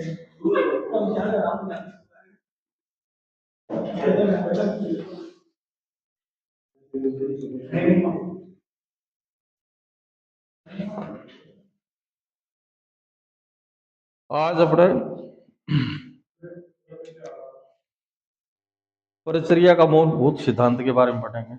आज अपने परिचर्या का मूलभूत सिद्धांत के बारे में पढ़ेंगे।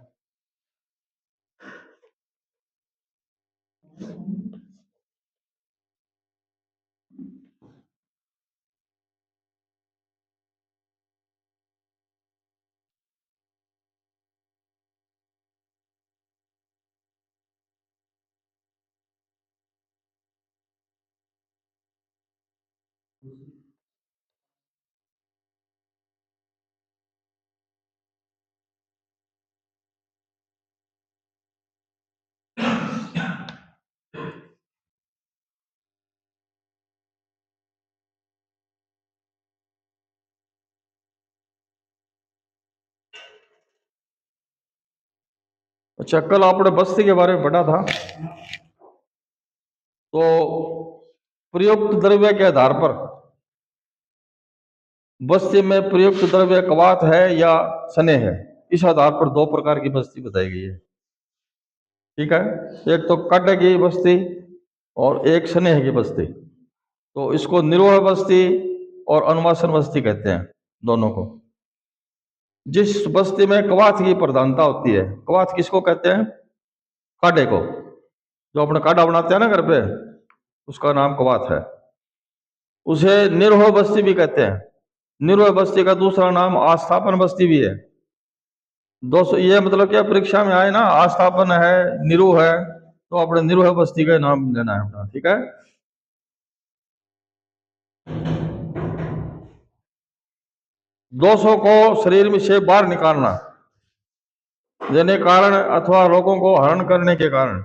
अच्छा, कल आपने बस्ती के बारे में पढ़ा था। तो प्रयुक्त द्रव्य के आधार पर बस्ती में प्रयुक्त द्रव्य कवाथ है या स्नेह है, इस आधार पर दो प्रकार की बस्ती बताई गई है। ठीक है, एक तो कट की बस्ती और एक स्नेह की बस्ती। तो इसको निरोह बस्ती और अनुवासन बस्ती कहते हैं, दोनों को। जिस बस्ती में कवाथ की प्रधानता होती है, कवाथ किसको कहते हैं? काढ़े को। जो अपने काढ़ा बनाते हैं ना घर पे, उसका नाम कवाथ है। उसे निरोह बस्ती भी कहते हैं। निरोह बस्ती का दूसरा नाम आस्थापन बस्ती भी है। दोस्तों, ये मतलब क्या परीक्षा में आए ना, आस्थापन है, निरोह है, तो अपने निरोह बस्ती का नाम लेना है अपना। ठीक है। 200 को शरीर में से बाहर निकालना देने कारण अथवा रोगों को हरण करने के कारण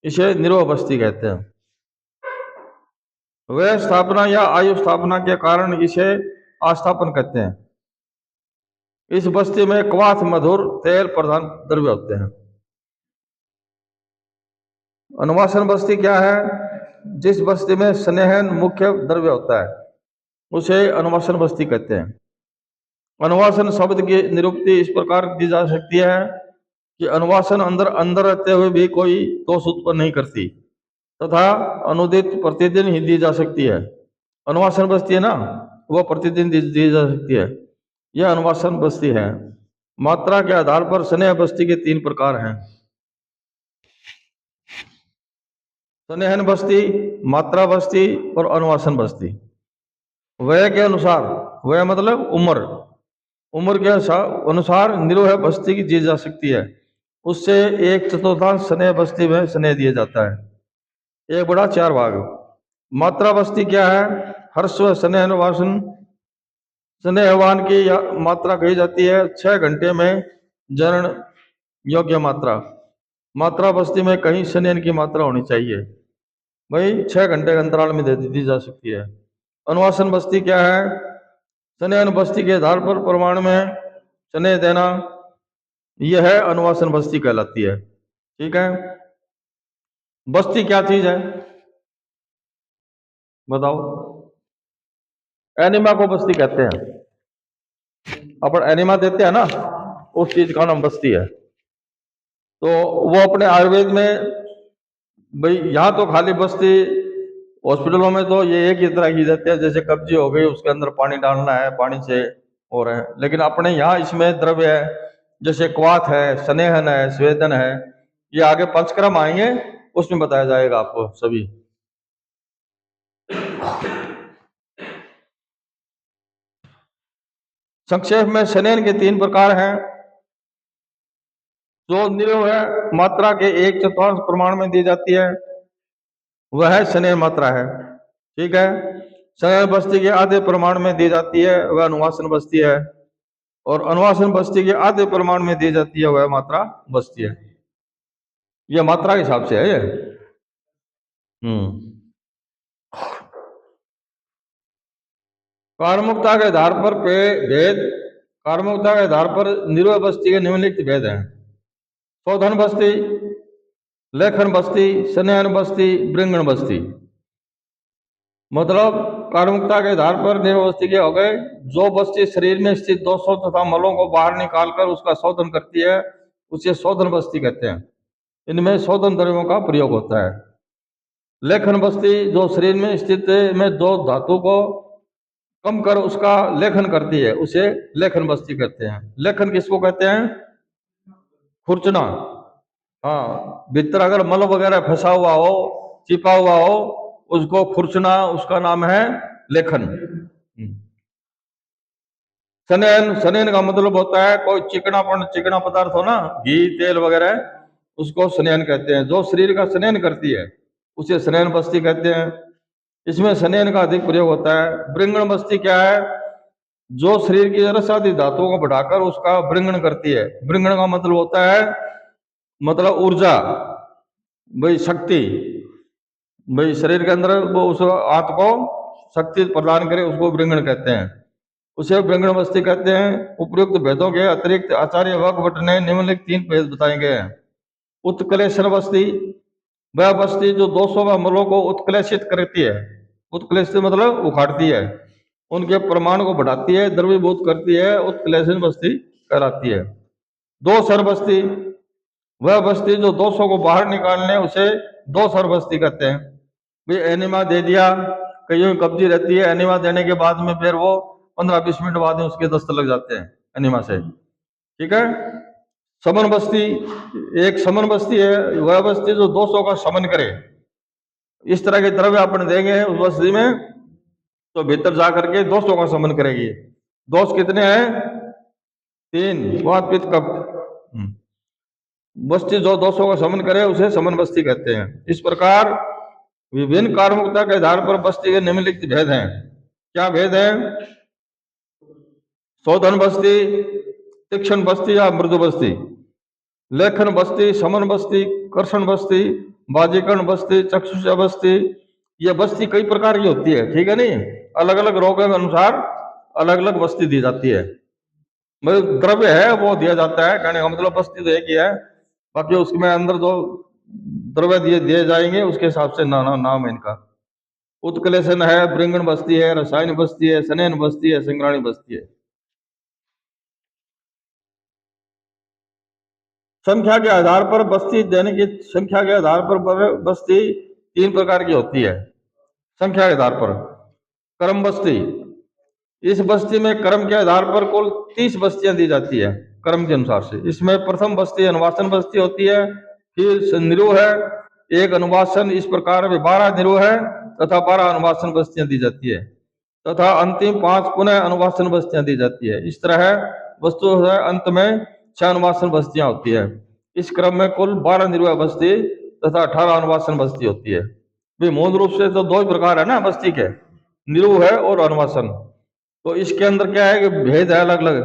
इसे निरोह बस्ती कहते हैं। वह स्थापना या आयु स्थापना के कारण इसे आस्थापन कहते हैं। इस बस्ती में क्वाथ मधुर तेल प्रधान द्रव्य होते हैं। अनुवासन बस्ती क्या है? जिस बस्ती में स्नेहन मुख्य द्रव्य होता है उसे अनुवासन बस्ती कहते हैं। अनुवासन शब्द की निरुक्ति इस प्रकार दी जा सकती है कि अनुवासन अंदर अंदर रहते हुए भी कोई दोष उत्पन्न नहीं करती तथा अनुदित प्रतिदिन ही दी जा सकती है। अनुवासन बस्ती है ना, वह प्रतिदिन दी जा सकती है। यह अनुवासन बस्ती है। मात्रा के आधार पर स्नेह बस्ती के 3 प्रकार हैं। स्नेहन बस्ती, मात्रा बस्ती और अनुवासन बस्ती। वय के अनुसार, वय मतलब उम्र के अनुसार निरोह बस्ती की दी जा सकती है। उससे 1/4 स्नेह बस्ती में स्नेह दिया जाता है, 1/4 भाग। मात्रा बस्ती क्या है? हर्ष व स्नेहवासन स्नेहवान की मात्रा कही जाती है 6 घंटे में जनन योग्य मात्रा। मात्रा बस्ती में कहीं स्नेह की मात्रा होनी चाहिए, वही 6 घंटे के अंतराल में दी जा सकती है। अनुवासन बस्ती क्या है? स्नेहन बस्ती के आधार पर प्रमाण में स्नेह देना, यह है अनुवासन बस्ती कहलाती है। ठीक है। बस्ती क्या चीज है बताओ? एनिमा को बस्ती कहते हैं। अपन एनिमा देते हैं ना, उस चीज का नाम बस्ती है। तो वो अपने आयुर्वेद में, भाई यहाँ तो खाली बस्ती हॉस्पिटलों में तो ये एक ही तरह की देते हैं, जैसे कब्जी हो गई उसके अंदर पानी डालना है, पानी से हो रहे हैं। लेकिन अपने यहाँ इसमें द्रव्य है, जैसे क्वाथ है, स्नेहन है, स्वेदन है। ये आगे पंचक्रम आएंगे, उसमें बताया जाएगा आपको सभी। संक्षेप में स्नेहन के 3 प्रकार हैं। जो निरोह है, मात्रा के 1/4 प्रमाण में दी जाती है, वह स्नेह मात्रा है। ठीक है। स्नेह बस्ती के आधे प्रमाण में दी जाती है, वह अनुवासन बस्ती है। और अनुवासन बस्ती के आधे प्रमाण में दी जाती है, वह मात्रा बस्ती है। यह मात्रा के हिसाब से है ये। कार्मुकता के आधार पर भेद, कार्मुकता के आधार पर निरोह बस्ती के निम्नलिखित भेद हैं। शोधन बस्ती, लेखन बस्ती, स्नेहन बस्ती, ब्रिंगण बस्ती। मतलब कार्मुकता के आधार पर निर्भर बस्ती के हो गए, जो बस्ती शरीर में स्थित दोषों तथा मलों को बाहर निकालकर उसका शोधन करती है उसे शोधन बस्ती कहते हैं। इनमें शोधन द्रव्यों का प्रयोग होता है। लेखन बस्ती जो शरीर में स्थित में दो धातु को कम कर उसका लेखन करती है उसे लेखन बस्ती कहते हैं। लेखन किसको कहते हैं? खुरचना। हाँ, भीतर अगर मल वगैरह फंसा हुआ हो, छिपा हुआ हो, उसको खुरचना, उसका नाम है लेखन। सनयन, सनयन का मतलब होता है कोई चिकना पदार्थ हो ना, घी तेल वगैरह, उसको सनयन कहते हैं। जो शरीर का सनयन करती है उसे सनयन बस्ती कहते हैं। इसमें सनयन का अधिक प्रयोग होता है। ब्रिंगण बस्ती क्या है? जो शरीर की रस आदि धातुओं को बढ़ाकर उसका ब्रिंगण करती है। ब्रिंगण का मतलब होता है मतलब ऊर्जा, भाई शक्ति, भाई शरीर के अंदर वो उस आत्मा को शक्ति प्रदान करे, उसको ब्रिंगण कहते हैं। उसे ब्रिंगण बस्ती कहते हैं। उपयुक्त भेदों के अतिरिक्त आचार्य भट्ट ने निम्नलिखित 3 भेद बताए गए हैं। उत्कलेशन बस्ती, वह बस्ती जो दोषों व मलों को उत्कलेशित करती है। उत्कलेशित मतलब उखाड़ती है, उनके परमाणु को बढ़ाती है, द्रवीभूत करती है, उत्कलेशन बस्ती कहलाती है। दो सर बस्ती, वह बस्ती जो दोषों को बाहर निकालने उसे दो सर बस्ती कहते हैं। भाई एनिमा दे दिया, कईयों कब्जी रहती है, एनिमा देने के बाद में फिर वो 15-20 मिनट बाद में उसके दस्त लग जाते हैं एनिमा से, ठीक है। समन बस्ती, एक समन बस्ती है, वह बस्ती जो दोषों का समन करे। इस तरह के द्रव्य अपन देंगे उस बस्ती में तो भीतर जा करके दोषों का समन करेगी। दोष कितने हैं? 3, वात पित्त कफ। बस्ती जो दोषों का समन करे उसे समन बस्ती कहते हैं। इस प्रकार विभिन्न कार्मुकता के आधार पर बस्ती के निम्नलिखित भेद हैं। क्या भेद है? शोधन बस्ती, तीक्ष्ण बस्ती या मृदु बस्ती, लेखन बस्ती, समन बस्ती, कर्षण बस्ती, बाजीकरण बस्ती, चक्षुष बस्ती। ये बस्ती कई प्रकार की होती है, ठीक है नहीं, अलग अलग रोगों के अनुसार अलग अलग बस्ती दी जाती है। मतलब द्रव्य है वो दिया जाता है, कहने का मतलब बस्ती तो एक ही है, बाकी उसमें अंदर जो द्रव्य दिए जाएंगे उसके हिसाब से नाम है इनका। उत्कलेशन है, ब्रिंगण बस्ती है, रसायन बस्ती है, सनयन बस्ती है, संग्राणी बस्ती है। संख्या के आधार पर बस्ती देने की, संख्या के आधार पर बस्ती 3 प्रकार की होती है। संख्या के आधार पर क्रम बस्ती, इस बस्ती में क्रम के आधार पर कुल 30 बस्तियां दी जाती है क्रम के अनुसार से। इसमें प्रथम बस्ती अनुवासन बस्ती होती है, फिर निरूह है, एक अनुवासन, इस प्रकार में 12 निरूह है तथा 12 अनुवासन बस्तियां दी जाती है, तथा अंतिम 5 पुनः अनुवासन बस्तियां दी जाती है। इस तरह वस्तु है अंत में 6 अनुवासन बस्तियां होती है। इस क्रम में कुल 12 निरूह बस्ती तथा 18 अनुवासन बस्ती होती है। भाई मूल रूप से तो 2 ही प्रकार है ना बस्ती के, निरूह है और अनुवासन। तो इसके अंदर क्या है कि भेद है अलग अलग,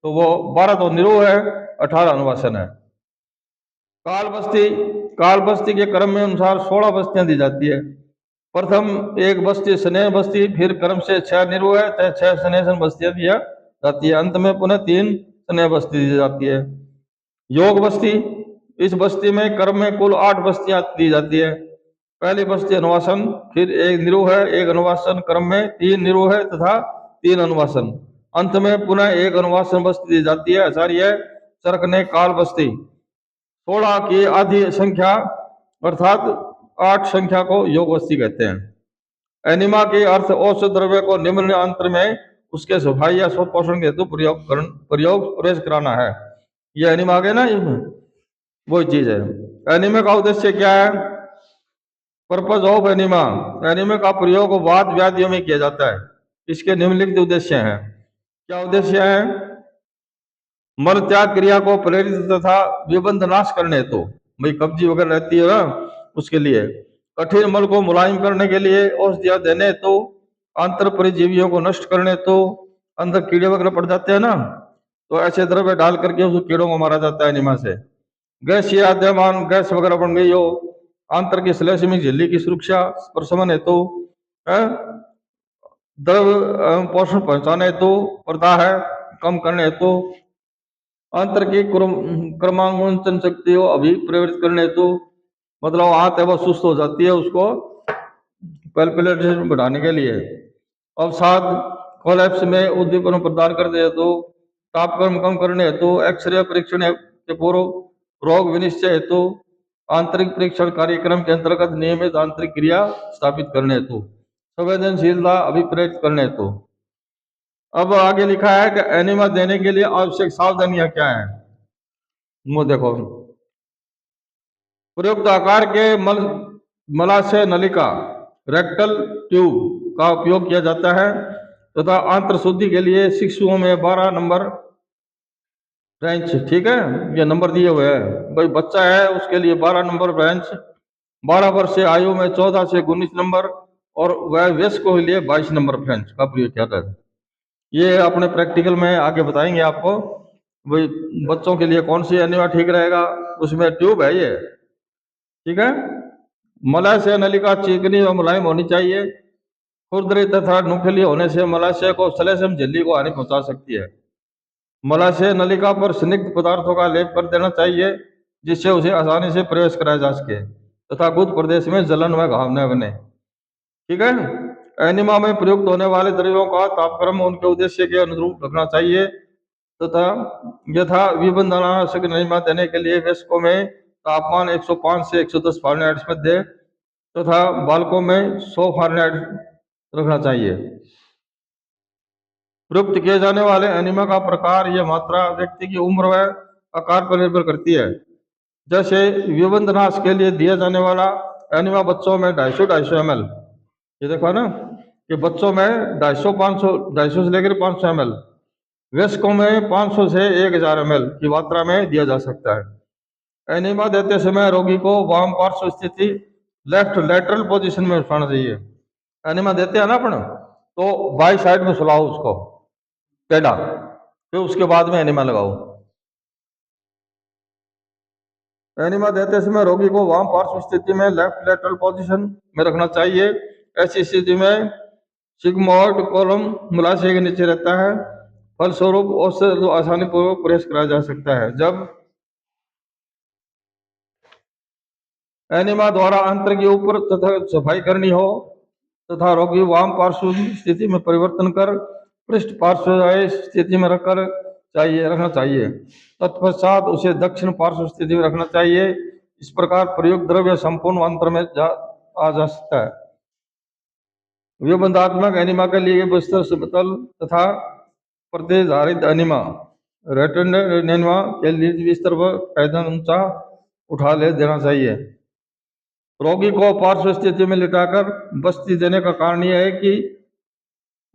तो वो 12 तो निरूह है, 18 अनुवासन है। काल बस्ती, काल बस्ती के क्रम में अनुसार 16 बस्तियां दी जाती है। प्रथम एक बस्ती स्नेह बस्ती, फिर क्रम से 6 निरूह है, 6 स्नेहसन बस्तियां दिया जाती है, अंत में पुनः 3 स्नेह बस्ती दी जाती है। योग बस्ती, इस बस्ती में क्रम में कुल 8 बस्तियां दी जाती है। पहली बस्ती अनुवासन, फिर एक निरूह है, एक अनुवासन, क्रम में 3 निरूह है तथा 3 अनुवासन, अंत में पुनः एक अनुवासन बस्ती दी जाती है। आचार्य चरक ने काल बस्ती 16 की आधी संख्या अर्थात 8 संख्या को योग बस्ती कहते हैं। एनिमा के अर्थ औषध द्रव्य को निम्न अंतर में उसके सफाई या पोषण के हेतु प्रवेश कराना है। ये एनिमा आगे ना, वो चीज है। एनिमा का उद्देश्य क्या है? पर्पज ऑफ एनिमा, एनिमा का प्रयोग वात व्याधियों में किया जाता है। इसके निम्नलिखित उद्देश्य हैं। क्या उद्देश्य है? मल त्याग क्रिया को प्रेरित तथा विबंध नाश करने हेतु, भाई कब्जी वगैरह रहती है ना, उसके लिए। कठिन मल को मुलायम करने के लिए औषधियां देने हेतु, आंतर परिजीवियों को नष्ट करने हेतु, अंदर कीड़े वगैरह पड़ जाते हैं ना, तो ऐसे द्रव्य डाल करके उस कीड़ों को मारा जाता है एनिमा से। गैस या द्रव्यमान गैस वगैरह बन गई हो, आंतर की श्लेष्मिक झिल्ली की सुरक्षा प्रशमन हेतु, द्रव पोषण पहुंचाने हेतु, प्रदाह है कम करने हेतु, अंतर की क्रमांकन शक्ति को अभिप्रवृत्त करने हेतु, मतलब हाथ है वो सुस्त हो जाती है, उसको पैल्पिटेशन बढ़ाने के लिए। अवसाद, कोलैप्स में उद्दीपन प्रदान करने हेतु, तापक्रम कम करने हेतु, एक्सरे परीक्षण के पूर्व रोग विनिश्चय हेतु, आंतरिक परीक्षण कार्यक्रम के अंतर्गत नियमित आंतरिक क्रिया स्थापित करने हेतु, संवेदनशीलता अभिप्रेत करने हेतु। अब आगे लिखा है कि एनिमा देने के लिए आवश्यक सावधानियां क्या है। वो देखो, प्रयुक्त आकार के मलाशय नलिका रेक्टल ट्यूब का उपयोग किया जाता है तथा आंत्र शुद्धि के लिए शिशुओं में 12 नंबर ब्रांच, ठीक है, ये नंबर दिए हुए हैं भाई, बच्चा है उसके लिए 12 नंबर ब्रांच, 12 वर्ष से आयु में 14 से 19 नंबर, और वह वयस्क के लिए 22 नंबर ब्रांच का प्रयोग किया जाता है। ये अपने प्रैक्टिकल में आगे बताएंगे आपको भाई बच्चों के लिए कौन सी एनिमा ठीक रहेगा, उसमें ट्यूब है ये, ठीक है। मलाशय नलिका चिकनी और मुलायम होनी चाहिए। खुरदरी तथा नुकीली होने से मलाशय को श्लेष्म झिल्ली को हानि पहुंचा सकती है। मलाशय नलिका पर स्निग्ध पदार्थों का लेप कर देना चाहिए जिससे उसे आसानी से प्रवेश कराया जा सके तथा गुद प्रदेश में जलन व घाव न बने, ठीक है। एनिमा में प्रयुक्त होने वाले द्रव्यों का तापक्रम उनके उद्देश्य के अनुरूप रखना चाहिए तथा यथा विबंधनाशक एनिमा देने के लिए वयस्कों में तापमान 105 से 110 फ़ारेनहाइट मध्य तथा बालकों में 100 फ़ारेनहाइट रखना चाहिए। प्रयुक्त किए जाने वाले एनिमा का प्रकार या मात्रा व्यक्ति की उम्र व आकार पर निर्भर करती है। जैसे विबंधनाश के लिए दिया जाने वाला एनिमा बच्चों में 250 ml, ये देखो ना कि बच्चों में 250 से लेकर 500 ml, वयस्कों में 500 से 1000 ml की मात्रा में दिया जा सकता है। एनिमा देते समय रोगी को वाम पार्श्व स्थिति लेफ्ट लेटरल पोजीशन में उठाना चाहिए। एनिमा देते हैं ना अपन, तो बाई साइड में सुलाओ उसको पेड़ा, फिर उसके बाद में एनिमा लगाओ। एनिमा देते समय रोगी को वाम पार्श्व स्थिति में लेफ्ट लेटरल पोजीशन में रखना चाहिए। ऐसी स्थिति में सिग्मोइड कॉलम मलाशय के नीचे रहता है, फलस्वरूप उससे आसानी पूर्वक प्रवेश कराया जा सकता है। जब एनिमा द्वारा अंतर के ऊपर तथा सफाई करनी हो तथा रोगी वाम पार्श्व स्थिति में परिवर्तन कर पृष्ठ पार्श्व स्थिति में रखना चाहिए। तत्पश्चात उसे दक्षिण पार्श्व स्थिति में रखना चाहिए। इस प्रकार प्रयुक्त द्रव्य संपूर्ण अंतर में आ जा सकता है। विबंधात्मक एनिमा के लिए बस्तर समतल तथा प्रतिधारित एनिमा रेटेंड एनिमा के लिए बिस्तर पर पैदल ऊंचा उठा ले देना चाहिए। रोगी को पार्श्व स्थिति में लिटाकर बस्ती देने का कारण यह है कि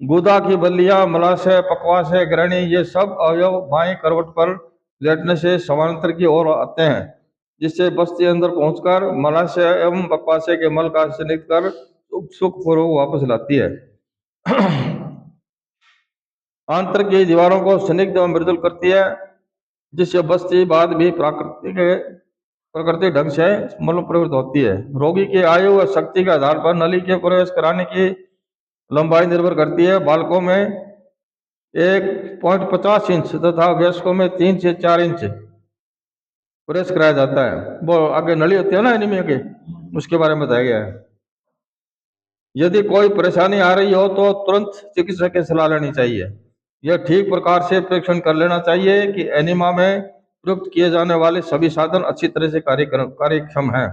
गुदा की बल्लियां, मलाशय, पकवाशय, ग्रहणी, ये सब अवयव बाएं करवट पर लेटने से समानांतर की ओर आते हैं जिससे बस्ती अंदर पहुंचकर मलाशय एवं पकवाशय के मल का स्निग्ध कर सुखपूर्वक वापस लाती है। आंतर की दीवारों को स्निग्ध एवं मृदुल करती है जिससे बस्ती बाद भी प्राकृतिक ढंग से मल प्रवृत्त होती है। रोगी की आयु व शक्ति के आधार पर नली के प्रवेश कराने की लंबाई निर्भर करती है। बालकों में 1.50 इंच तथा वयस्कों में 3 से 4 इंच प्रवेश कराया जाता है। वो आगे नली होती है ना एनीमिया के, उसके बारे में बताया गया है। यदि कोई परेशानी आ रही हो तो तुरंत चिकित्सक की सलाह लेनी चाहिए। यह ठीक प्रकार से परीक्षण कर लेना चाहिए कि एनीमा में प्रयुक्त किए जाने वाले सभी साधन अच्छी तरह से कार्यक्षम हैं।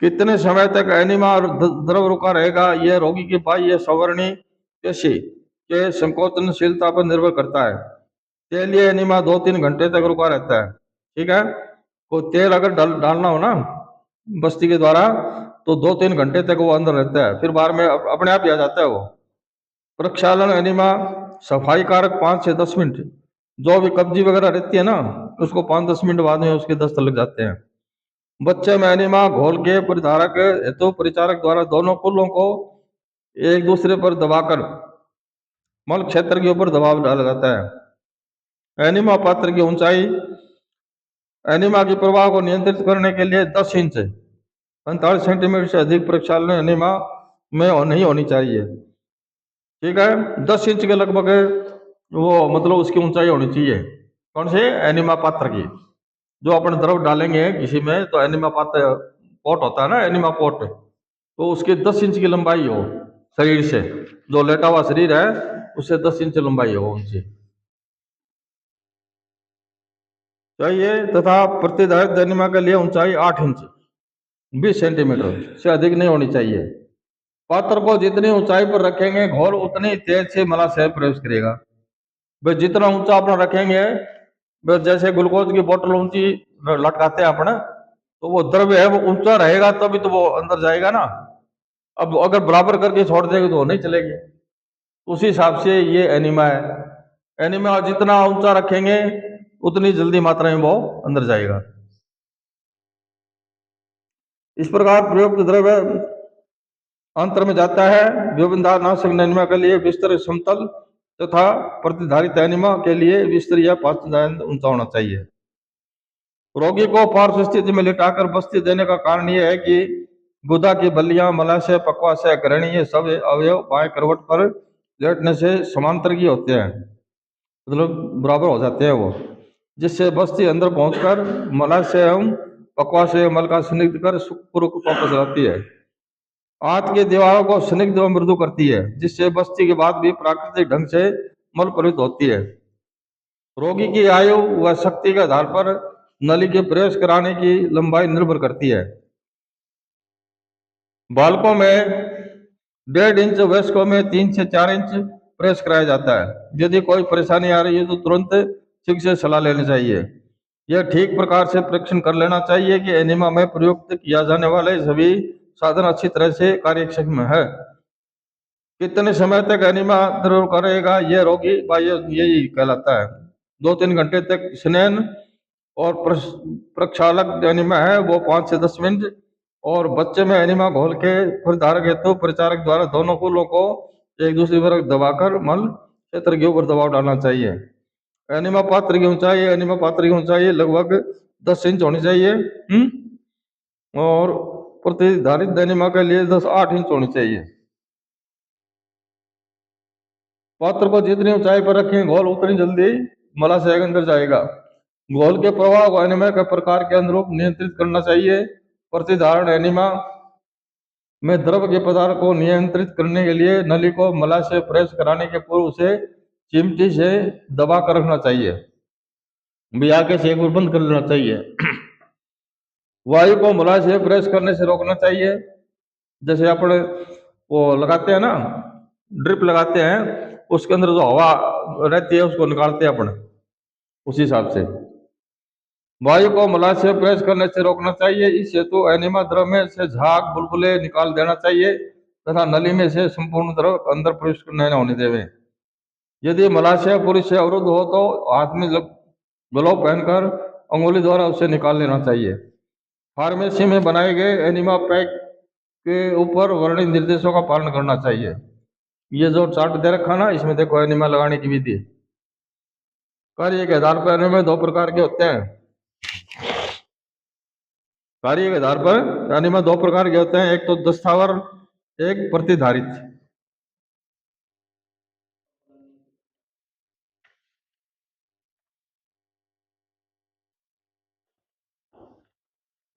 कितने समय तक एनिमा द्रव रुका रहेगा यह रोगी की बाह्य संवरणी पेशी के संकोचनशीलता पर निर्भर करता है। तेलीय एनिमा 2-3 घंटे तक रुका रहता है, ठीक है। तो तेल अगर डालना हो ना बस्ती के द्वारा तो 2-3 घंटे तक वो अंदर रहता है, फिर बाहर में अपने आप ही आ जाता है वो। प्रक्षालन एनिमा सफाई कारक 5 से 10 मिनट, जो भी कब्जी वगैरह रहती है ना उसको 5-10 मिनट बाद में उसके दस्त लग जाते हैं। बच्चे में एनिमा घोल के परिधारक हेतु परिचारक द्वारा दोनों कुल्लों को एक दूसरे पर दबाकर मल क्षेत्र के ऊपर दबाव डाला जाता है। एनिमा पात्र की ऊंचाई एनिमा के प्रवाह को नियंत्रित करने के लिए 10 इंच 45 सेंटीमीटर से अधिक प्रक्षालन एनिमा में नहीं होनी चाहिए, ठीक है। 10 इंच के लगभग वो मतलब उसकी ऊंचाई होनी चाहिए। कौन से एनिमा पात्र की, जो अपन द्रव डालेंगे किसी में तो एनिमा पात्र पोट होता है ना, एनिमा पोट, तो उसके 10 इंच की लंबाई हो शरीर से, जो लेटा हुआ शरीर है उससे 10 इंच लंबाई हो ऊंची चाहिए, तथा प्रतिधारित एनिमा के लिए ऊंचाई 8 इंच 20 सेंटीमीटर से अधिक नहीं होनी चाहिए। पात्र को जितनी ऊंचाई पर रखेंगे घोल उतनी तेज से मलाशय प्रवेश करेगा। भाई जितना ऊंचा अपना रखेंगे, जैसे ग्लूकोज की बोतल ऊंची लटकाते हैं अपने, तो वो द्रव्य है वो ऊंचा रहेगा तभी तो वो अंदर जाएगा ना। अब अगर बराबर करके छोड़ देंगे तो वो नहीं चलेगी। उसी हिसाब से ये एनीमा है। एनीमा जितना ऊंचा रखेंगे उतनी जल्दी मात्रा में वो अंदर जाएगा। इस प्रकार प्रयुक्त द्रव्य अंतर में जाता है। विभिन्ननाशक एनीमा के लिए बिस्तर समतल तथा प्रतिधारित एनीमा के लिए बिस्तर या पार्श्व ऊंचा होना चाहिए। रोगी को पार्श्व स्थिति में लिटाकर बस्ती देने का कारण यह है कि गुदा की बल्लियां, मलाशय, पक्वाशय, ग्रहणी ये सब अवयव बाएं करवट पर लेटने से समांतरगी होते हैं, मतलब बराबर हो जाते हैं वो, जिससे बस्ती अंदर पहुंचकर मलाशय एवं पक्वाशय मल का स्निग्ध कर सुखपूर्वक वापस आती है। आंत की दीवारों को स्निग्ध व मृदु करती है, जिससे बस्ती के बाद भी प्राकृतिक ढंग से मल परित होती है। रोगी की आयु व शक्ति के आधार पर नली के प्रवेश कराने की लंबाई निर्भर करती है। बालकों में 1.5 इंच, वयस्कों में 3 से 4 इंच प्रवेश कराया जाता है। यदि कोई परेशानी आ रही है तो तुरंत ठीक से सलाह लेनी चाहिए। यह ठीक प्रकार से परीक्षण कर लेना चाहिए कि एनीमा में प्रयुक्त किया जाने वाले सभी साधन अच्छी तरह से कार्यक्षम है। कितने समय तक एनीमा द्रव करेगा यह रोगी बाह्य यही कहलाता है। 2-3 घंटे तक स्नेन और प्रक्षालक एनीमा है वो 5 से 10 मिनट, और बच्चे में एनीमा घोल के प्रधारक हेतु परिचारक द्वारा दोनों कूलों को एक दूसरी पर दबाकर मल क्षेत्र के ऊपर दबाव डालना चाहिए। एनीमा पात्र की ऊंचाई लगभग 10 इंच होनी चाहिए। और प्रतिधारित एनीमा के लिए 8 इंच होनी चाहिए। पात्र को जितनी ऊंचाई पर रखें घोल उतनी जल्दी मलाशय के अंदर जाएगा। घोल के प्रवाह को एनीमा के प्रकार के अनुरूप नियंत्रित करना चाहिए। प्रतिधारण एनीमा में द्रव के पदार्थ को नियंत्रित करने के लिए नली को मलाशय प्रवेश कराने के पूर्व उसे चिमटी से दबा कर रखना चाहिए, बिया के से एक बार बंद कर लेना चाहिए। वायु को मलाशय प्रवेश करने से रोकना चाहिए। जैसे अपने वो लगाते हैं ना, ड्रिप लगाते हैं, उसके अंदर जो हवा रहती है उसको निकालते हैं अपने, उसी हिसाब से वायु को मलाशय प्रवेश करने से रोकना चाहिए। इस हेतु एनीमा द्रव में से झाग बुलबुले निकाल देना चाहिए तथा नली में से संपूर्ण द्रव अंदर प्रवेश नहीं होने देवे। यदि मलाशय पूरी से अवरुद्ध हो तो हाथ में ग्लोव पहनकर अंगुली द्वारा उसे निकाल लेना चाहिए। फार्मेसी में बनाए गए एनीमा पैक के ऊपर वर्णित निर्देशों का पालन करना चाहिए। ये जो चार्ट दे रखा ना, इसमें देखो एनीमा लगाने की विधि। कार्य के आधार पर एनीमा 2 प्रकार के होते हैं। कार्य के आधार पर एनीमा 2 प्रकार के होते हैं, एक तो दस्तावर, एक प्रतिधारित।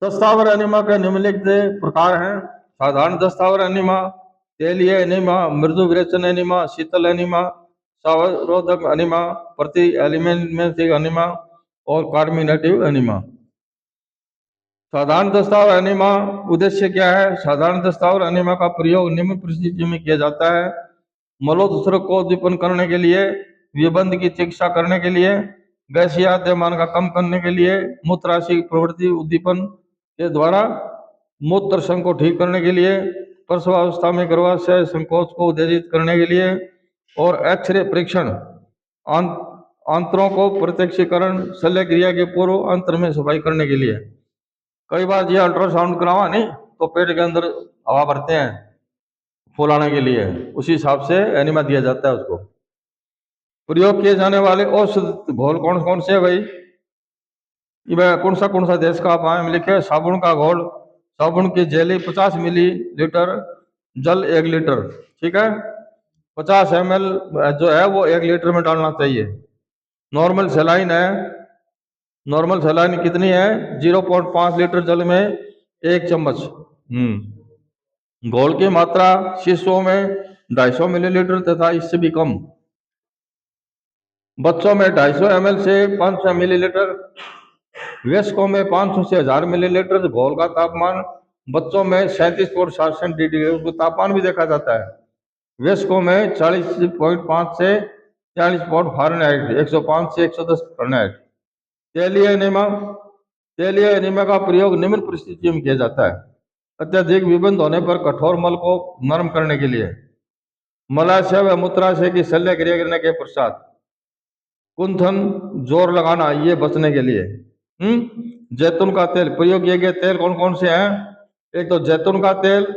दस्तावर एनीमा के निम्नलिखित प्रकार हैं। साधारण दस्तावर एनीमा, तेलीय एनीमा, मृदु विरेचन एनीमा, शीतल एनीमा, सावरोधक एनीमा, प्रति एलिमेंटिक एनीमा और कार्मिनेटिव एनीमा। साधारण दस्तावर एनीमा उद्देश्य क्या है? साधारण दस्तावर एनीमा का प्रयोग निम्न परिस्थितियों में किया जाता है: मलोत्सर्ग को उद्दीपन करने के लिए, विबंध की चिकित्सा करने के लिए, गैसीय द्रव्यमान का कम करने के लिए, मूत्राशय प्रवृत्ति उद्दीपन के द्वारा मूत्र संघ को ठीक करने के लिए, प्रसवावस्था में गर्भाशय संकोच को उत्तेजित करने के लिए, और एक्सरे परीक्षण, आंत्रों को प्रत्यक्षीकरण, शल्य क्रिया के पूर्व अंतर में सफाई करने के लिए। कई बार ये अल्ट्रासाउंड करावा नहीं तो पेट के अंदर हवा भरते हैं फुलाने के लिए, उसी हिसाब से एनीमा दिया जाता है उसको। प्रयोग किए जाने वाले औषध घोल कौन कौन से है भाई? ये कौन सा देश का आप आए लिखे? साबुन का घोल, साबुन की जेली 50 मिलीलीटर, जल 1 लीटर, ठीक है। 50 ml जो है वो 1 लीटर में डालना चाहिए। नॉर्मल सलाइन है, नॉर्मल सलाइन कितनी है? 0.5 लीटर जल में 1 चम्मच। घोल की मात्रा शिशुओं में 250 मिलीलीटर तथा इससे भी कम, बच्चों में 250 ml से 500 मिलीलीटर, वयस्कों में 500 से 1000 मिलीलीटर। घोल का तापमान बच्चों में 37.7 सेंटीग्रेड को तापमान भी देखा जाता है, वयस्कों में 40.5 से 40 105 से 110 फ़ारेनहाइट। तेलीय एनीमा, तेलीय एनीमा का प्रयोग निम्न परिस्थितियों में किया जाता है: अत्यधिक विबंध होने पर कठोर मल को नरम करने के लिए, मलाशय व मूत्राशय की शल्य क्रिया करने के पश्चात, कुंथन जोर लगाना ये बचने के लिए। जैतून का तेल, प्रयोग किए गए तेल कौन कौन से हैं? एक तो जैतून का तेल,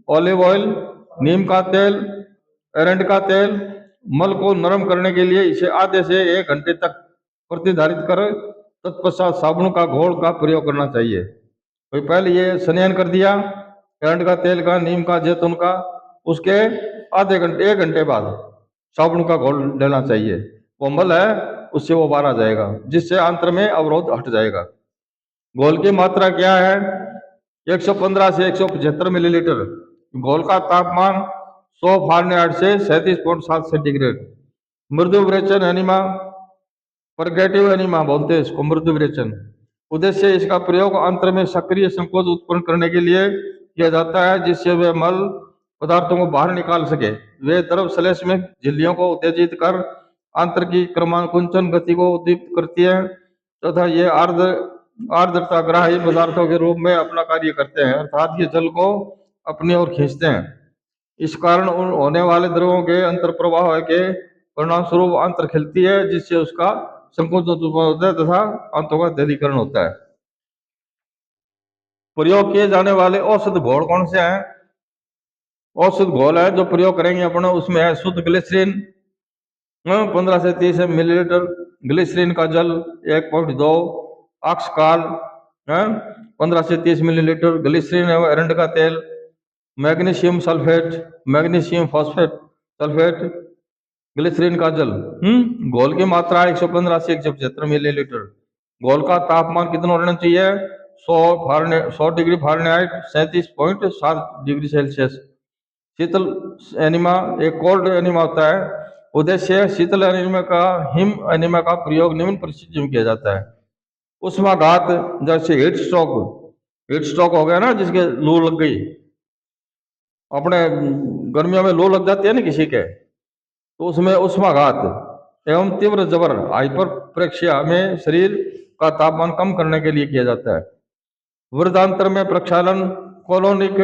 ऑलिव ऑयल, नीम का तेल, एरंड का तेल। मल को नरम करने के लिए इसे आधे से 1 घंटे तक प्रतिधारित कर तत्पश्चात साबुन का घोल का प्रयोग करना चाहिए। तो पहले ये संयन कर दिया एरंड का तेल का, नीम का, जैतून का, उसके आधे घंटे 1 घंटे बाद साबुन का घोल लेना चाहिए। वो मल है उससे वो बाहर आ जाएगा, जिससे आंत्र में अवरोध हट जाएगा। घोल की मात्रा क्या है? 115 से 175 मिलीलीटर। घोल का तापमान 100 फ़ारेनहाइट से 37.7 सेंटीग्रेड। मृदु विरेचन एनीमा, परगेटिव एनीमा बोलते हैं इसको, मृदु विरेचन। उद्देश्य इसका प्रयोग आंत्र में सक्रिय संकोच उत्पन्न करने के लिए किया जाता है, जिससे वे मल पदार्थों को बाहर निकाल सके। वे द्रव श्लेष में झिल्लियों को उत्तेजित कर आंत्र की क्रमांकुंचन गति को उद्दीपित करती है तथा ये आर्द्रता ग्राही पदार्थों के रूप में अपना कार्य करते हैं, अर्थात ये जल को अपनी ओर खींचते हैं। इस कारण होने वाले द्रवों के अंतर प्रवाह के परिणाम स्वरूप आंत्र खिलती है, जिससे उसका संकुचन होता है तथा आंतों का दृढ़ीकरण होता है। प्रयोग किए जाने वाले औषध घोल कौन से हैं? औषध घोल है जो प्रयोग करेंगे अपना, उसमें है शुद्ध ग्लिसरीन 15 से 30 मिलीलीटर, ग्लिसरीन का जल 1.2, ऑक्सकाल 15 से 30 मिलीलीटर, ग्लिसरीन एवं एरंड का तेल, magnesium sulphate, magnesium phosphate sulphate, glycerine का जल। घोल की मात्रा 115 से 175 मिलीलीटर। घोल का तापमान कितना रहना चाहिए? 100 डिग्री फ़ारेनहाइट 37.7 डिग्री सेल्सियस। शीतल एनीमा एक कोल्ड एनीमा होता है। उद्देश्य शीतल एनीमा का, हिम एनीमा का प्रयोग निम्न परिस्थितियों में किया जाता है: उष्माघात, जैसे हीट स्ट्रोक हो गया ना, जिसके लू लग गई, अपने गर्मियों में लू लग जाती है ना किसी के, तो उसमें उष्माघात एवं तीव्र जबर हाइपर प्रेक्शिया में शरीर का तापमान कम करने के लिए किया जाता है। वृद्धांत्र में प्रक्षालन, कोलोनिक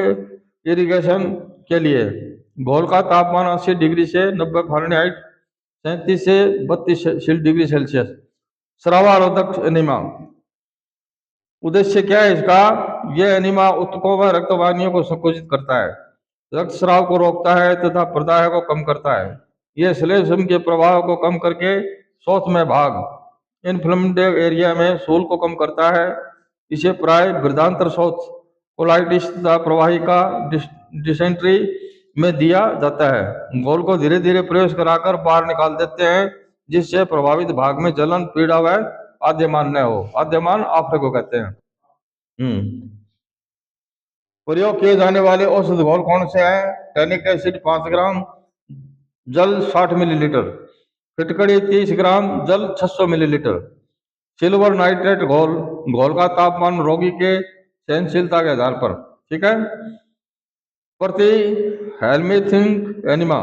इरिगेशन के लिए घोल का तापमान 80 डिग्री से 90 फ़ारेनहाइट 37 से 32 डिग्री सेल्सियस। स्रावारोधक एनीमा, उद्देश्य क्या है इसका? यह एनीमा ऊतकों व रक्तवाहिनियों को संकुचित करता है, रक्तस्राव को रोकता है तथा प्रदाह को कम करता है। यह श्लेष्म के प्रवाह को कम करके शौच में भाग, इन्फ्लेमेटिव एरिया में शूल को कम करता है। इसे प्राय वृद्धांतर शौच, कोलाइटिस तथा प्रवाहिका डिसेंट्री में दिया जाता है। घोल को धीरे धीरे प्रवेश कराकर बाहर निकाल देते हैं, जिससे प्रभावित भाग में जलन, पीड़ा व आद्यमान न हो। आद्यमान आफरे को कहते हैं। प्रयोग किए जाने वाले औषध घोल कौन से हैं? टैनिक एसिड 5 ग्राम, जल 60 मिलीलीटर, फिटकड़ी 30 ग्राम, जल 600 मिलीलीटर। सिल्वर नाइट्रेट घोल, घोल का तापमान रोगी के सहनशीलता के आधार पर, ठीक है। प्रति हेलमिंथिंग एनीमा,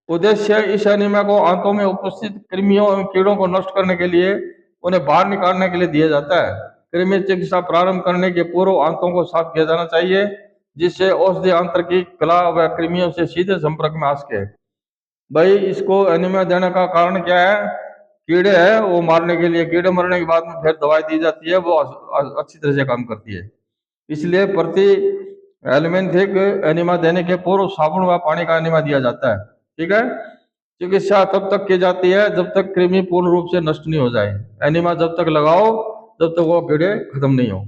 उद्देश्य इस एनीमा को आंतों में उपस्थित कृमियों एवं कीड़ों को नष्ट करने के लिए, उन्हें बाहर निकालने के लिए दिया जाता है। कृमि चिकित्सा प्रारंभ करने के पूर्व आंतों को साफ किया जाना चाहिए, जिससे औषधि आंत्र की कला व कृमियों से सीधे संपर्क में आ सके। भाई इसको एनीमिया देने का कारण क्या है? कीड़े हैं, वो मारने के लिए, कीड़े मरने के बाद में फिर दवाई दी जाती है, वो अच्छी तरह से काम करती है। इसलिए प्रति एलिमेंथिक एनीमा देने के पूर्व साबुन व पानी का एनीमा दिया जाता है, ठीक है। चिकित्सा तब तक की जाती है जब तक कृमि पूर्ण रूप से नष्ट नहीं हो जाए। एनीमा जब तक लगाओ जब तक वो कीड़े खत्म नहीं हो।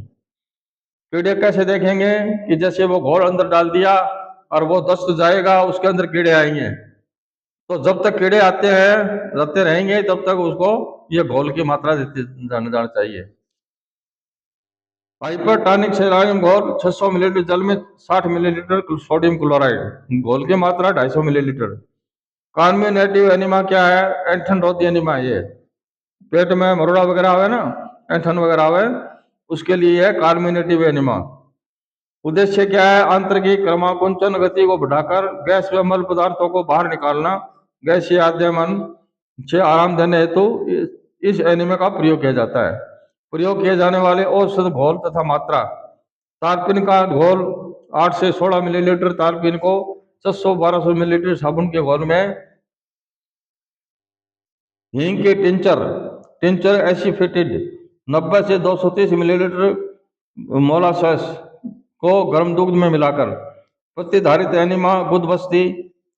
कीड़े कैसे देखेंगे? कि जैसे वो घोल अंदर डाल दिया और वो दस्त जाएगा, उसके अंदर कीड़े आएंगे, तो जब तक कीड़े आते रहेंगे तब तक उसको ये घोल की मात्रा देते जाना चाहिए। हाइपरटॉनिक सेलानियम घोल 600 मिलीलीटर जल में 60 मिलीलीटर सोडियम क्लोराइड, घोल की मात्रा 250 मिलीलीटर। कार्मिनेटिव एनिमा क्या है? एंठन रोधी एनिमा। ये पेट में मरोड़ा वगैरह आवे ना, ऐंठन वगैरह आवे, उसके लिए है कार्मिनेटिव एनिमा। उद्देश्य क्या है? आंत्र की क्रमाकुंचन गति को बढ़ाकर गैस व मल पदार्थों को बाहर निकालना, गैसीय आद्यमन से आराम देने हेतु इस एनिमा का प्रयोग किया जाता है। प्रयोग किए जाने वाले औसत घोल तथा मात्रा: तारपीन का घोल 8 से 16 मिलीलीटर तारपीन को 600-1200 मिलीलीटर साबुन के घोल में, हींग के टिंचर टिंचर एसिफेटेड 90 से 230 मिलीलीटर मोलासेस को गर्म दूध में मिलाकर। प्रतिधारित एनिमा गुद बस्ती: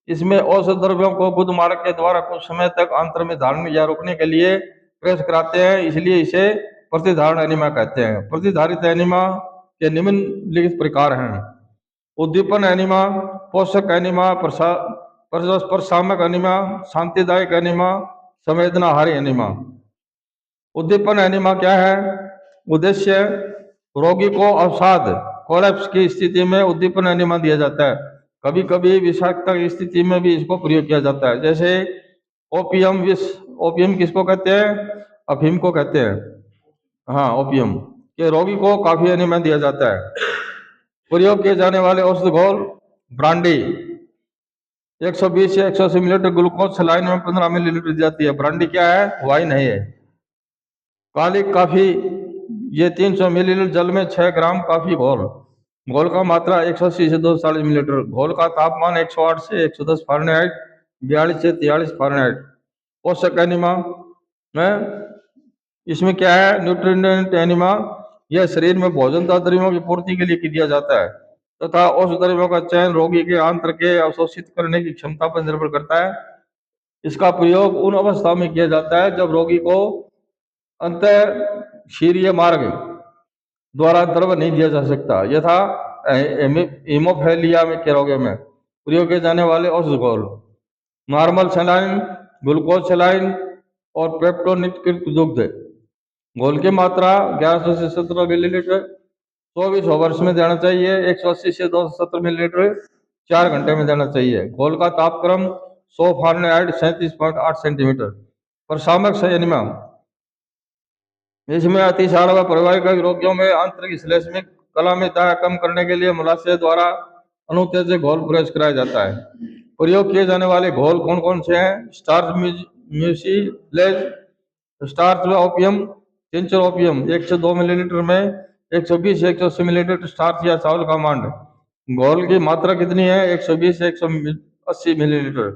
इसमें औषध द्रव्यों को गुद मार्ग के द्वारा कुछ समय तक आंत्र में धारण या रोकने के लिए प्रेस कराते हैं, इसलिए इसे प्रतिधारण एनिमा कहते हैं। प्रतिधारित एनिमा के निम्नलिखित प्रकार हैं: उद्दीपन एनिमा, पोषक एनिमा, प्रशामक एनिमा, शांतिदायक एनिमा, संवेदनाहारी एनिमा। उद्दीपन एनिमा क्या है? उद्देश्य: रोगी को अवसाद कोलैप्स की स्थिति में उद्दीपन एनिमा दिया जाता है। कभी कभी विषाक्तता की स्थिति में भी इसको प्रयोग किया जाता है, जैसे ओपियम विष। ओपियम किसको कहते हैं? अफीम को कहते हैं। हाँ, ओपियम के रोगी को काफी एनिमा दिया जाता है। प्रयोग किए जाने वाले औषध घोल: ब्रांडी 120 से 180 मिलीलीटर ग्लूकोज सलाइन में 15 मिलीलीटर दी जाती है। ब्रांडी क्या है? वाइन है ये। काली काफी, ये 300 मिलीलीटर जल में 6 ग्राम काफी घोल, घोल का मात्रा 180 से 240 मिलीलीटर, घोल का तापमान 108 से 110 फारेनहाइट, 42 से 43 फारेनहाइट। पोषक एनिमा में इसमें क्या है? न्यूट्रिएंट एनिमा, यह शरीर में भोजन तथा द्रव्यों की पूर्ति के लिए दिया जाता है तथा औषध द्रव्यों का चयन रोगी के आंत्र के अवशोषित करने की क्षमता पर निर्भर करता है। इसका प्रयोग उन अवस्थाओं में किया जाता है जब रोगी को अंतःशिरीय मार्ग द्वारा द्रव नहीं दिया जा सकता, यथा हीमोफेलिया में के रोगियों में। प्रयोग किए जाने वाले औषध घोल: नॉर्मल सलाइन, ग्लूकोज सलाइन और पेप्टोनिकृत दुग्ध। घोल की मात्रा 1100 से 17 मिलीलीटर 24 ओवर्स में देना चाहिए। 180 से 270 मिलीलीटर 4 घंटे में देना चाहिए। घोल का तापक्रम 100 फारेनहाइट 37.8 सेंटीमीटर। प्रशामक एनिमा: इसमें अतिसार व परिवाहिक रोगियों में आंतरिक श्लेष्मिक कलामिता कम करने के लिए मोलासेस द्वारा अनुत्तेजक घोल प्रयोग कराया जाता है। प्रयोग किए जाने वाले घोल कौन कौन से हैं? स्टार्च म्यूसिलेज, स्टार्च व ओपियम, टिंचर ओपियम 1 से 2 मिलीलीटर में 120 से 180 मिलीलीटर स्टार्च या चावल का मांड। घोल की मात्रा कितनी है? 120 से 180 मिलीलीटर।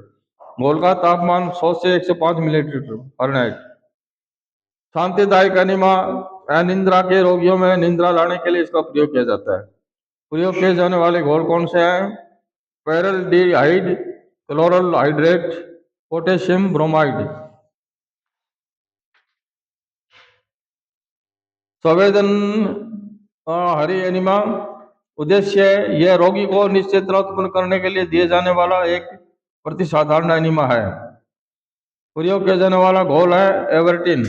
घोल का तापमान 100 से 105 मिलीलीटर फारेनहाइट। शांतिदायक एनिमा: अनिद्रा के रोगियों में निद्रा लाने के लिए इसका प्रयोग किया जाता है। प्रयोग किए जाने वाले घोल कौन से हैं? पेरल्डिहाइड, क्लोरल हाइड्रेट, पोटेशियम ब्रोमाइड। संवेदन हरी एनिमा: उद्देश्य: यह रोगी को निश्चेतना उत्पन्न करने के लिए दिए जाने वाला एक प्रतिसाधारण एनिमा है। प्रयोग किया जाने वाला घोल है एवर्टिन।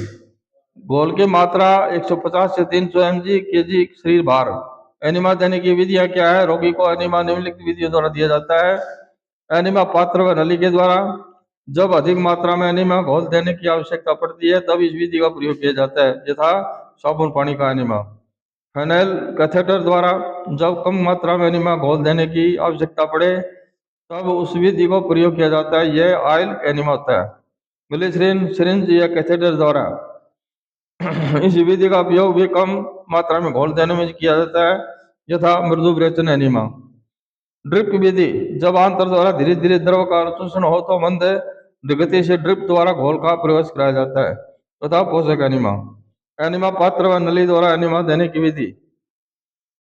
घोल की मात्रा 150 से 300 mg kg शरीर भार। एनिमा देने की विधियां क्या है? रोगी को एनिमा निम्नलिखित विधियों द्वारा दिया जाता है। एनिमा पात्र व नली के द्वारा: जब अधिक मात्रा में एनिमा घोल देने की आवश्यकता पड़ती है तब इस विधि का प्रयोग किया जाता है, यथा साबुन पानी का एनिमा। फेनेल कैथेटर द्वारा: जब कम मात्रा में एनिमा घोल देने की आवश्यकता पड़े तब उस विधि को प्रयोग किया जाता है, यह ऑयल एनिमा होता है। ग्लिसरीन सिरिंज या कैथेटर द्वारा: इस विधि का उपयोग भी कम मात्रा में घोल देने में किया जाता है, यथा मृदु विरेचन एनिमा। ड्रिप विधि: जब आंत्र द्वारा धीरे धीरे द्रव का अनुशोषण हो तो मंद गति से ड्रिप द्वारा घोल का प्रवेश कराया जाता है, तथा पोषक एनिमा। एनिमा पात्र व नली द्वारा एनिमा देने की विधि: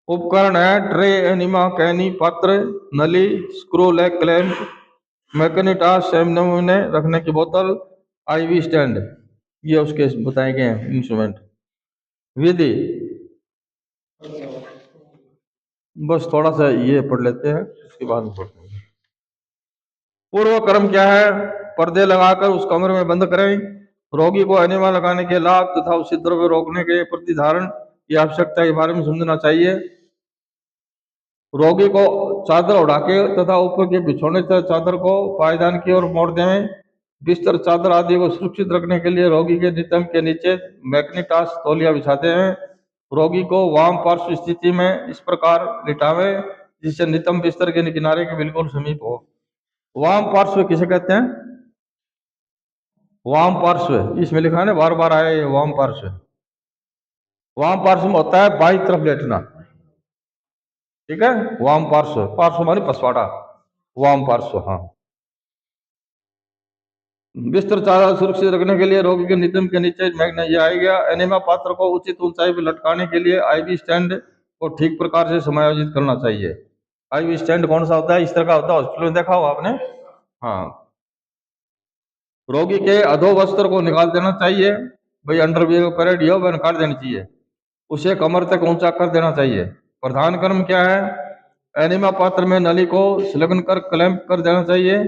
उपकरण है ट्रे एनिमा, कैनी, पात्र, नली, स्क्रू लेग क्लैंप, मैकेनिटास, नमूने रखने की बोतल, IV स्टैंड। ये उसके बताए गए हैं इंस्ट्रूमेंट। विधि बस थोड़ा सा ये पढ़ लेते हैं, उसके बाद में पढ़ते हैं। पूर्व क्रम क्या है? पर्दे लगाकर उस कमरे में बंद करें। रोगी को एनिमा लगाने के लाभ तथा उसी द्रव्य रोकने के प्रतिधारण की आवश्यकता के बारे में समझना चाहिए। रोगी को चादर उड़ा के तथा ऊपर के बिछौने तक चादर को पायदान की ओर मोड़ दें। बिस्तर चादर आदि को सुरक्षित रखने के लिए रोगी के नितंब के नीचे मैग्नेटास तौलिया बिछाते हैं। रोगी को वाम पार्श्व स्थिति में इस प्रकार लिटावें जिससे नितंब बिस्तर के किनारे के बिल्कुल समीप हो। वाम पार्श्व किसे कहते हैं? वाम पार्श्व इसमें लिखा है ना, बार बार आया ये वाम पार्श्व। वाम पार्श्व में होता है बाई तरफ लेटना, ठीक है। वाम पार्श्व, पार्श्व मानी पसवाड़ा, वाम पार्श्व। हाँ, बिस्तर चादर सुरक्षित रखने के लिए रोगी के नितंब के नीचे मैग्नेट आ गया। एनेमा पात्र को उचित ऊंचाई पर लटकाने के लिए आईवी स्टैंड को ठीक प्रकार से समायोजित करना चाहिए। आईवी स्टैंड कौन सा होता है? इस तरह का होता है, हॉस्पिटल में देखा होगा आपने। हाँ, रोगी के अधो वस्त्र को निकाल देना चाहिए, भाई अंडरवियर परेड हो वह निकाल देनी चाहिए। उसे कमर तक ऊंचा कर देना चाहिए। प्रधान क्रम क्या है? एनिमा पात्र में नली को संलग्न कर क्लैंप कर देना चाहिए।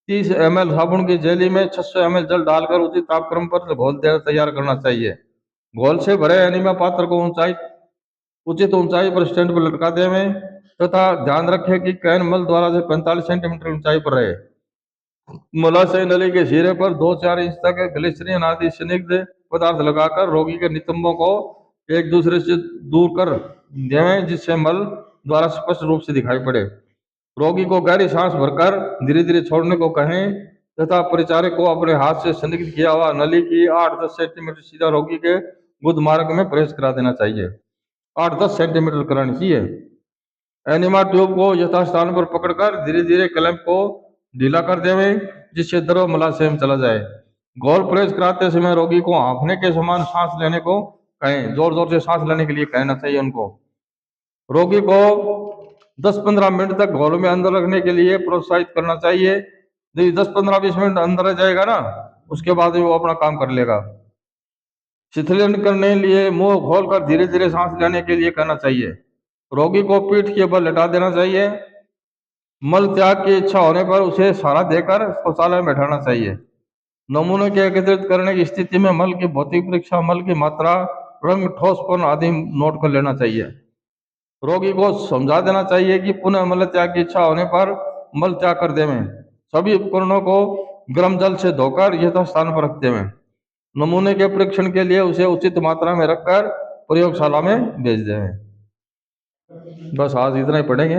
30 ml साबुन की जेली में 600 ml जल डालकर उचित तापक्रम पर घोल तैयार करना चाहिए। घोल से भरे एनिमा पात्र को उचित ऊंचाई पर स्टैंड पर लटका दें तथा ध्यान रखें कि कैन मल द्वारा से 45 सेंटीमीटर ऊंचाई पर रहे। मलाशय नली के सिरे पर 2-4 इंच तक ग्लिसरीन आदि स्निग्ध पदार्थ लगाकर रोगी के नितंबों को एक दूसरे से दूर कर दें जिससे मल द्वारा स्पष्ट रूप से दिखाई पड़े। रोगी को गहरी सांस भरकर धीरे धीरे छोड़ने को कहें तथा परिचारक को अपने हाथ से संदिग्ध किया हुआ नली की 8-10 सेंटीमीटर सीधा रोगी के गुद मार्ग में प्रवेश करा देना चाहिए। 8-10 सेंटीमीटर करानी चाहिए। एनिमा ट्यूब को यथास्थान पर पकड़कर धीरे धीरे क्लैंप को ढीला कर दें जिससे द्रव मलाशय में चला जाए। घोल प्रवेश कराते समय रोगी को हाँफने के समान सांस लेने को कहें, जोर जोर से सांस लेने के लिए कहना चाहिए उनको। रोगी को 10-15 मिनट तक घोल में अंदर रखने के लिए प्रोत्साहित करना चाहिए। यदि 10-15-20 मिनट अंदर रह जाएगा ना, उसके बाद वो अपना काम कर लेगा। शिथिलन करने के लिए मुंह खोलकर धीरे धीरे सांस लेने के लिए कहना चाहिए। रोगी को पीठ के बल लेटा देना चाहिए। मल त्याग की इच्छा होने पर उसे सहारा देकर शौचालय में बैठाना चाहिए। नमूने के एकत्रित करने की स्थिति में मल की भौतिक परीक्षा, मल की मात्रा, रंग, ठोसपन आदि नोट कर लेना चाहिए। रोगी को समझा देना चाहिए कि पुनः मल त्याग की इच्छा होने पर मल त्याग कर देवें। सभी उपकरणों को गर्म जल से धोकर यथास्थान पर रखते हुए नमूने के परीक्षण के लिए उसे उचित मात्रा में रखकर प्रयोगशाला में भेज दें। बस आज इतना ही पढ़ेंगे।